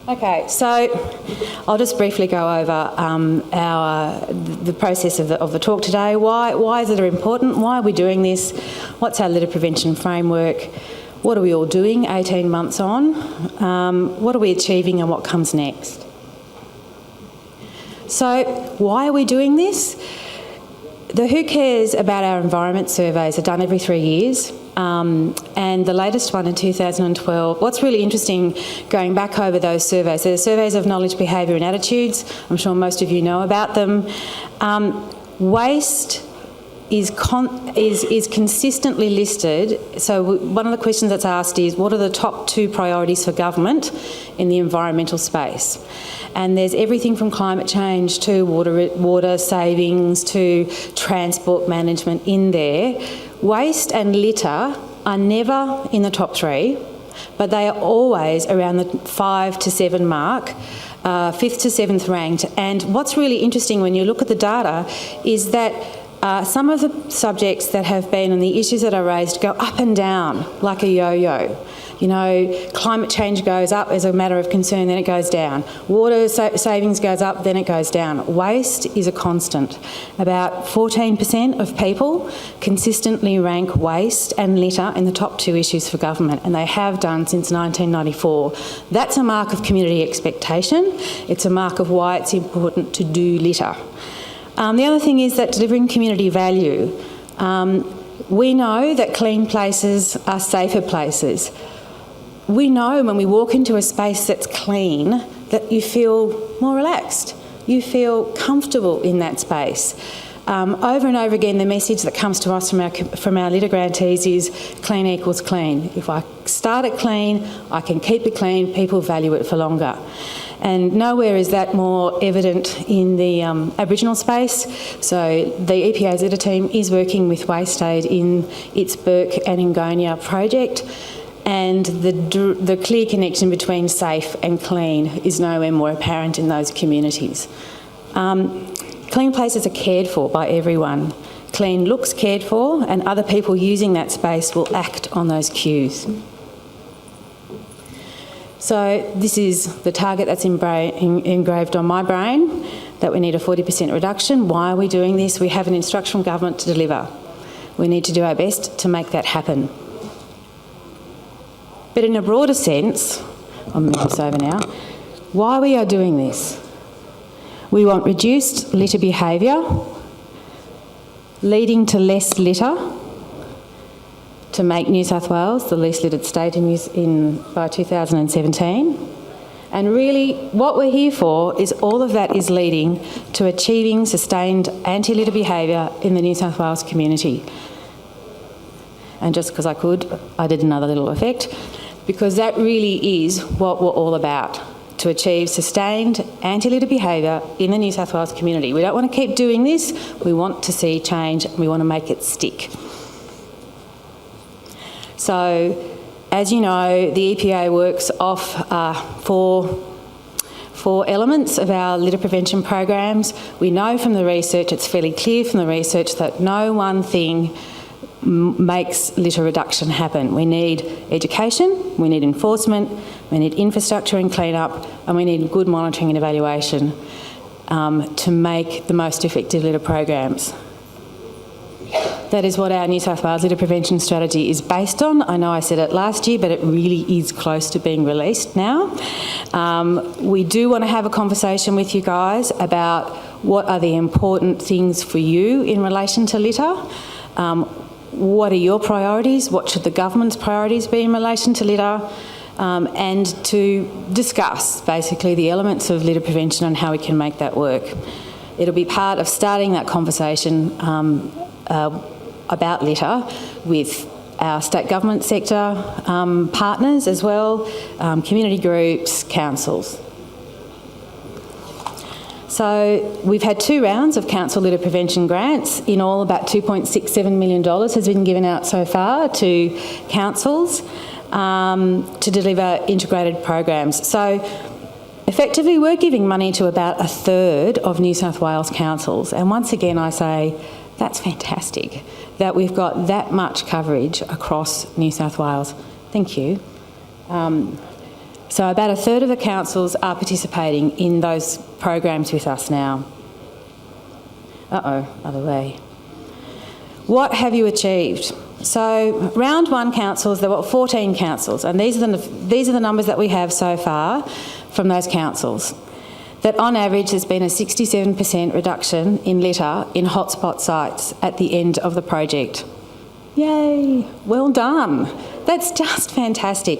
Okay, so I'll just briefly go over the process of the talk today. Why is it important? Why are we doing this? What's our litter prevention framework? What are we all doing 18 months on? What are we achieving and what comes next? So why are we doing this? The Who Cares About Our Environment surveys are done every 3 years. And the latest one in 2012, what's really interesting going back over those surveys, they're surveys of knowledge, behaviour and attitudes. I'm sure most of you know about them. Waste is consistently listed. So one of the questions that's asked is, what are the top 2 priorities for government in the environmental space? And there's everything from climate change to water savings to transport management in there. Waste and litter are never in the top 3, but they are always around the 5 to 7 mark, 5th to 7th ranked. And what's really interesting when you look at the data is that some of the subjects that have been and the issues that are raised go up and down like a yo-yo. You know, climate change goes up as a matter of concern, then it goes down. Water savings goes up, then it goes down. Waste is a constant. About 14% of people consistently rank waste and litter in the top 2 issues for government, and they have done since 1994. That's a mark of community expectation. It's a mark of why it's important to do litter. The other thing is that delivering community value. We know that clean places are safer places. We know when we walk into a space that's clean that you feel more relaxed. You feel comfortable in that space. Over and over again, the message that comes to us from our litter grantees is clean equals clean. If I start it clean, I can keep it clean, people value it for longer. And nowhere is that more evident in the Aboriginal space. So the EPA's litter team is working with Waste Aid in its Burke and Ingonia project, and the clear connection between safe and clean is nowhere more apparent in those communities. Clean places are cared for by everyone. Clean looks cared for, and other people using that space will act on those cues. So this is the target that's engraved on my brain, that we need a 40% reduction. Why are we doing this? We have an instruction from government to deliver. We need to do our best to make that happen. But in a broader sense, I'll move this over now, why we are doing this? We want reduced litter behaviour, leading to less litter, to make New South Wales the least littered state by 2017. And really, what we're here for is all of that is leading to achieving sustained anti-litter behaviour in the New South Wales community. And just because I could, I did another little effect, because that really is what we're all about, to achieve sustained anti-litter behaviour in the New South Wales community. We don't want to keep doing this, we want to see change and we want to make it stick. So, as you know, the EPA works off four elements of our litter prevention programs. We know from the research, it's fairly clear from the research, that no one thing makes litter reduction happen. We need education, we need enforcement, we need infrastructure and clean-up, and we need good monitoring and evaluation to make the most effective litter programs. That is what our New South Wales litter prevention strategy is based on. I know I said it last year, but it really is close to being released now. We do want to have a conversation with you guys about what are the important things for you in relation to litter. What are your priorities? What should the government's priorities be in relation to litter? And to discuss basically the elements of litter prevention and how we can make that work. It'll be part of starting that conversation about litter with our state government sector partners as well, community groups, councils. So we've had 2 rounds of council litter prevention grants. In all, about $2.67 million has been given out so far to councils to deliver integrated programs. So effectively, we're giving money to about 1/3 of New South Wales councils. And once again, I say, that's fantastic that we've got that much coverage across New South Wales. Thank you. So about a third of the councils are participating in those programs with us now. Other way. What have you achieved? So round one councils, there were 14 councils, and these are the numbers that we have so far from those councils. That on average there's been a 67% reduction in litter in hotspot sites at the end of the project. Yay, well done. That's just fantastic.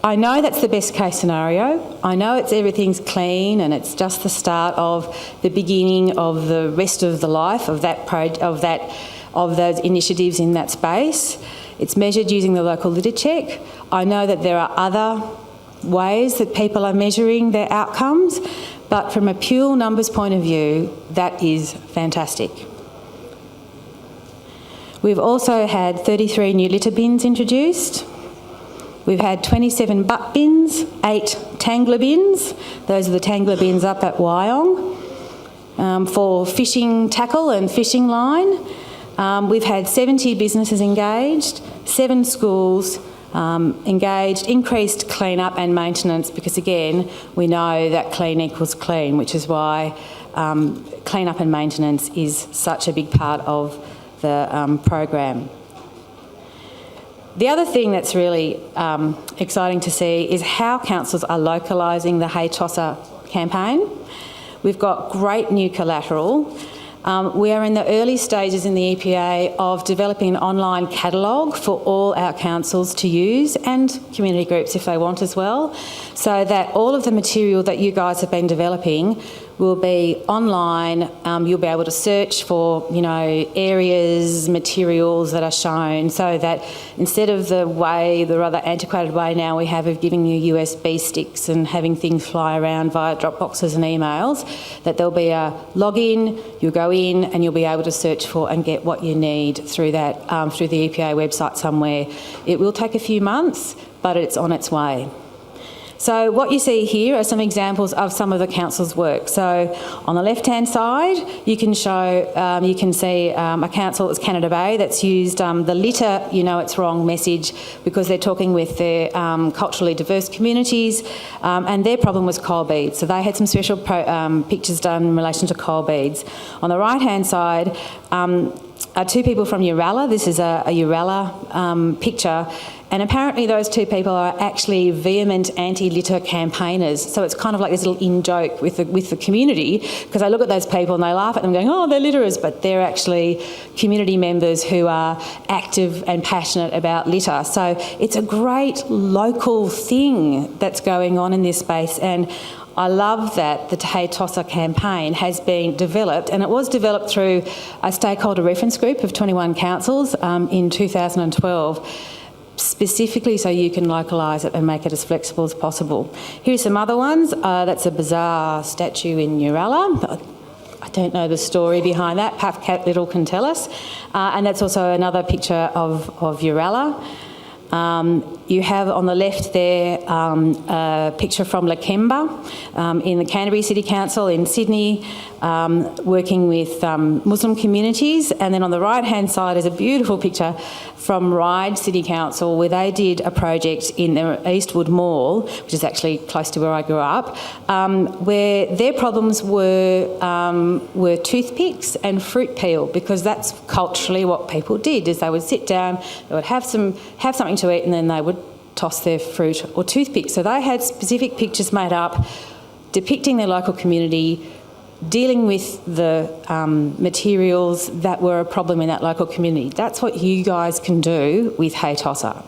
I know that's the best case scenario. I know everything's clean and it's just the start of the beginning of the rest of the life of those initiatives in that space. It's measured using the local litter check. I know that there are other ways that people are measuring their outcomes, but from a pure numbers point of view, that is fantastic. We've also had 33 new litter bins introduced. We've had 27 butt bins, 8 tangler bins. Those are the tangler bins up at Wyong for fishing tackle and fishing line. We've had 70 businesses engaged, 7 schools engaged, increased clean-up and maintenance because, again, we know that clean equals clean, which is why clean-up and maintenance is such a big part of the program. The other thing that's really exciting to see is how councils are localising the Hey Tosser campaign. We've got great new collateral. We are in the early stages in the EPA of developing an online catalogue for all our councils to use, and community groups if they want as well, so that all of the material that you guys have been developing will be online. You'll be able to search for, areas, materials that are shown, so that instead of the rather antiquated way now we have of giving you USB sticks and having things fly around via Dropboxes and emails, that there'll be a login, you'll go in and you'll be able to search for and get what you need through that, through the EPA website somewhere. It will take a few months, but it's on its way. So what you see here are some examples of some of the council's work. So on the left-hand side, you can see a council, it's Canada Bay, that's used the litter, it's wrong message because they're talking with their culturally diverse communities, and their problem was coal beads. So they had some special pictures done in relation to coal beads. On the right-hand side are 2 people from Uralla. This is a Uralla picture. And apparently those 2 people are actually vehement anti-litter campaigners. So it's kind of like this little in-joke with the community, because I look at those people and they laugh at them going, oh, they're litterers, but they're actually community members who are active and passionate about litter. So it's a great local thing that's going on in this space, and I love that the Hey Tosser campaign has been developed, and it was developed through a stakeholder reference group of 21 councils in 2012. Specifically so you can localise it and make it as flexible as possible. Here's some other ones. That's a bizarre statue in Uralla. I don't know the story behind that. Perhaps Cat Little can tell us. And that's also another picture of Uralla. You have on the left there a picture from Lakemba in the Canterbury City Council in Sydney, working with Muslim communities. And then on the right-hand side is a beautiful picture from Ryde City Council, where they did a project in the Eastwood Mall, which is actually close to where I grew up, where their problems were toothpicks and fruit peel, because that's culturally what people did, is they would sit down, they would have something to eat, and then they would toss their fruit or toothpicks. So they had specific pictures made up depicting their local community, dealing with the materials that were a problem in that local community. That's what you guys can do with Hey Tosser.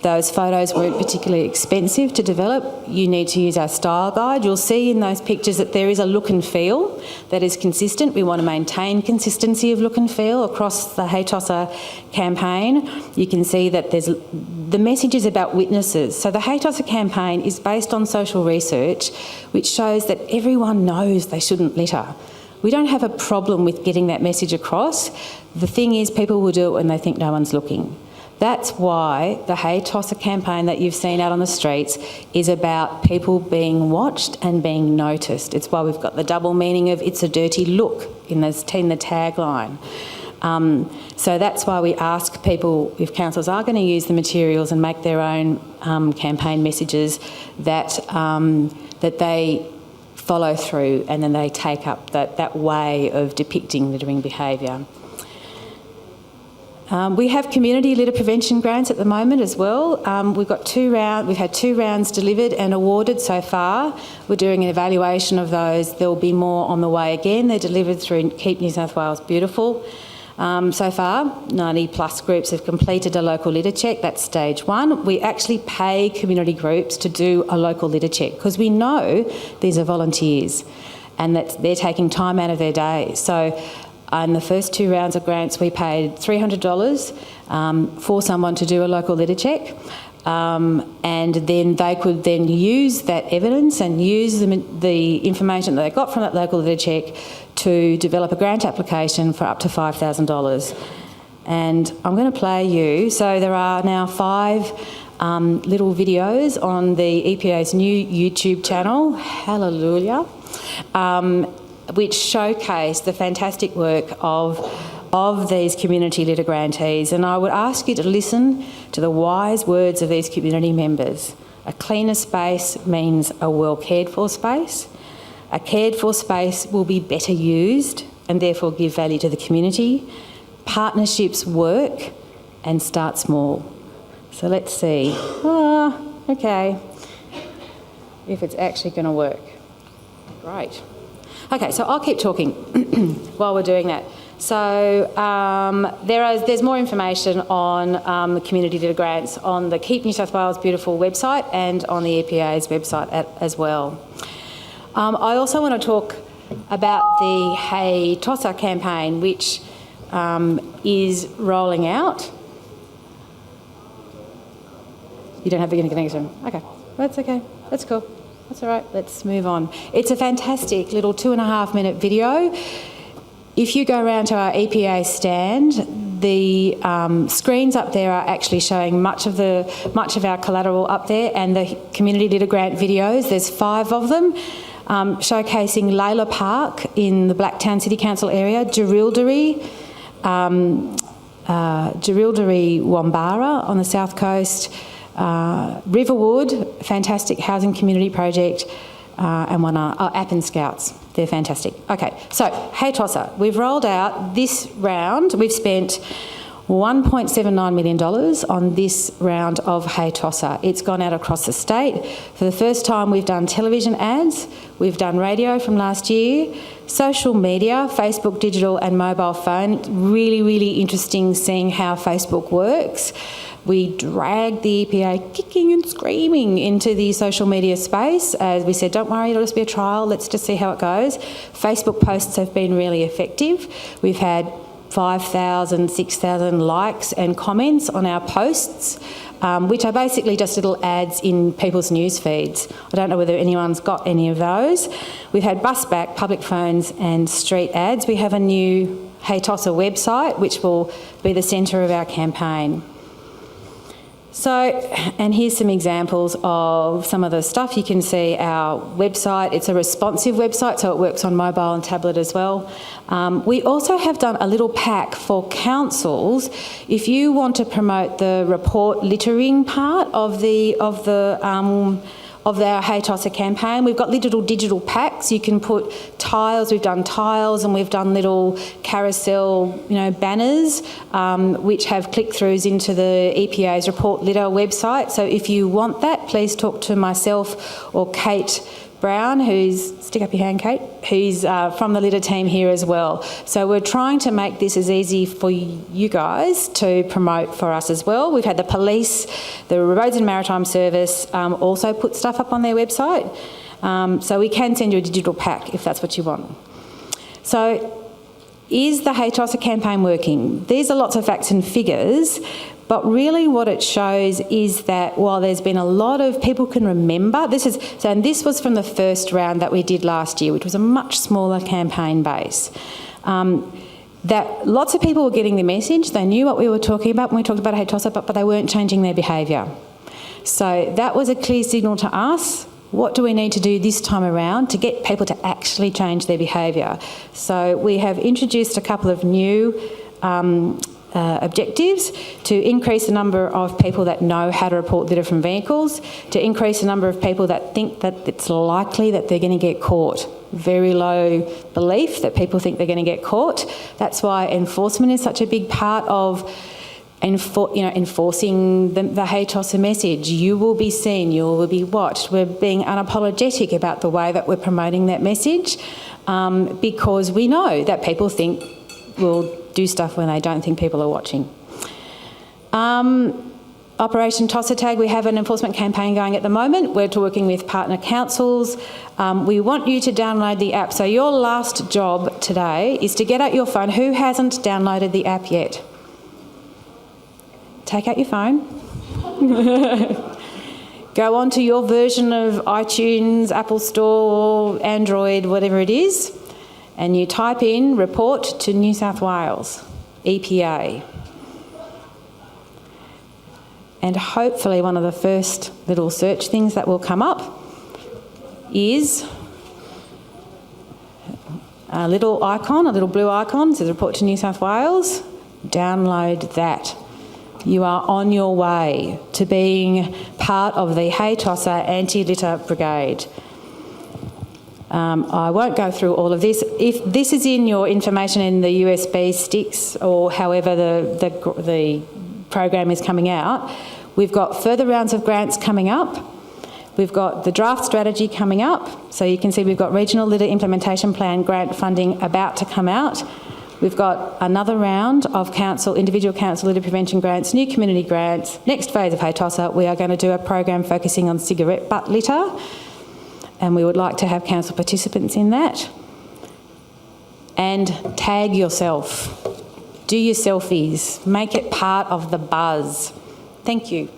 Those photos weren't particularly expensive to develop. You need to use our style guide. You'll see in those pictures that there is a look and feel that is consistent. We want to maintain consistency of look and feel across the Hey Tosser campaign. You can see that the message is about witnesses. So the Hey Tosser campaign is based on social research, which shows that everyone knows they shouldn't litter. We don't have a problem with getting that message across. The thing is, people will do it when they think no one's looking. That's why the Hey Tosser campaign that you've seen out on the streets is about people being watched and being noticed. It's why we've got the double meaning of "it's a dirty look" in the tagline. So that's why we ask people, if councils are going to use the materials and make their own campaign messages, that they follow through and then they take up that way of depicting littering behaviour. We have community litter prevention grants at the moment as well. We've had 2 rounds delivered and awarded so far. We're doing an evaluation of those. There will be more on the way again. They're delivered through Keep New South Wales Beautiful. So far, 90 plus groups have completed a local litter check. That's stage 1. We actually pay community groups to do a local litter check because we know these are volunteers and that they're taking time out of their day. So in the first 2 rounds of grants, we paid $300 for someone to do a local litter check. And then they could then use that evidence and use the information that they got from that local litter check to develop a grant application for up to $5,000. And I'm going to play you. So there are now 5 little videos on the EPA's new YouTube channel, hallelujah, which showcase the fantastic work of these community litter grantees. And I would ask you to listen to the wise words of these community members. A cleaner space means a well cared for space. A cared for space will be better used and therefore give value to the community. Partnerships work and start small. So let's see. Okay. If it's actually going to work. Great. Okay, so I'll keep talking while we're doing that. So there's more information on the community litter grants on the Keep New South Wales Beautiful website and on the EPA's website as well. I also want to talk about the Hey Tosser campaign, which is rolling out. You don't have the connection. Okay, that's okay. That's cool. That's all right. Let's move on. It's a fantastic little 2.5-minute video. If you go around to our EPA stand, the screens up there are actually showing much of our collateral up there, and the community litter grant videos. There's 5 of them, showcasing Layla Park in the Blacktown City Council area, Jerilderie, Wombara on the south coast, Riverwood, fantastic housing community project, and one Appin Scouts. They're fantastic. Okay, so Hey Tosser, we've rolled out this round. We've spent $1.79 million on this round of Hey Tosser. It's gone out across the state. For the first time, we've done television ads, we've done radio from last year, social media, Facebook, digital and mobile phone. Really, really interesting seeing how Facebook works. We dragged the EPA kicking and screaming into the social media space. As we said, don't worry, it'll just be a trial, let's just see how it goes. Facebook posts have been really effective. We've had 5,000, 6,000 likes and comments on our posts, which are basically just little ads in people's news feeds. I don't know whether anyone's got any of those. We've had bus back, public phones and street ads. We have a new Hey Tosser website, which will be the centre of our campaign. So, and here's some examples of some of the stuff. You can see our website. It's a responsive website, so it works on mobile and tablet as well. We also have done a little pack for councils. If you want to promote the report littering part of our Hey Tosser campaign, we've got little digital packs. You can put tiles. We've done tiles and we've done little carousel, banners, which have click-throughs into the EPA's Report Litter website. So if you want that, please talk to myself or Kate Brown, stick up your hand, Kate, who's from the litter team here as well. So we're trying to make this as easy for you guys to promote for us as well. We've had the police, the Roads and Maritime Service also put stuff up on their website. So we can send you a digital pack if that's what you want. So is the Hey Tosser campaign working? These are lots of facts and figures, but really what it shows is that while there's been a lot of people can remember, and this was from the first round that we did last year, which was a much smaller campaign base, that lots of people were getting the message. They knew what we were talking about when we talked about Hey Tosser, but they weren't changing their behaviour. So that was a clear signal to us. What do we need to do this time around to get people to actually change their behaviour? So we have introduced a couple of new objectives, to increase the number of people that know how to report litter from vehicles, to increase the number of people that think that it's likely that they're going to get caught. Very low belief that people think they're going to get caught. That's why enforcement is such a big part of enforcing the Hey Tosser message. You will be seen, you will be watched. We're being unapologetic about the way that we're promoting that message, because we know that people think we'll do stuff when they don't think people are watching. Operation Tosser Tag, we have an enforcement campaign going at the moment. We're working with partner councils. We want you to download the app. So your last job today is to get out your phone. Who hasn't downloaded the app yet? Take out your phone. Go on to your version of iTunes, Apple Store, Android, whatever it is, and you type in report to New South Wales, EPA. And hopefully one of the first little search things that will come up is a little icon, a little blue icon, says report to New South Wales. Download that. You are on your way to being part of the Hey Tosser Anti-Litter Brigade. I won't go through all of this. If this is in your information in the USB sticks or however the program is coming out, we've got further rounds of grants coming up. We've got the draft strategy coming up. So you can see we've got Regional Litter Implementation Plan grant funding about to come out. We've got another round of individual council litter prevention grants, new community grants. Next phase of Hey Tosser, we are going to do a program focusing on cigarette butt litter, and we would like to have council participants in that. And tag yourself. Do your selfies. Make it part of the buzz. Thank you.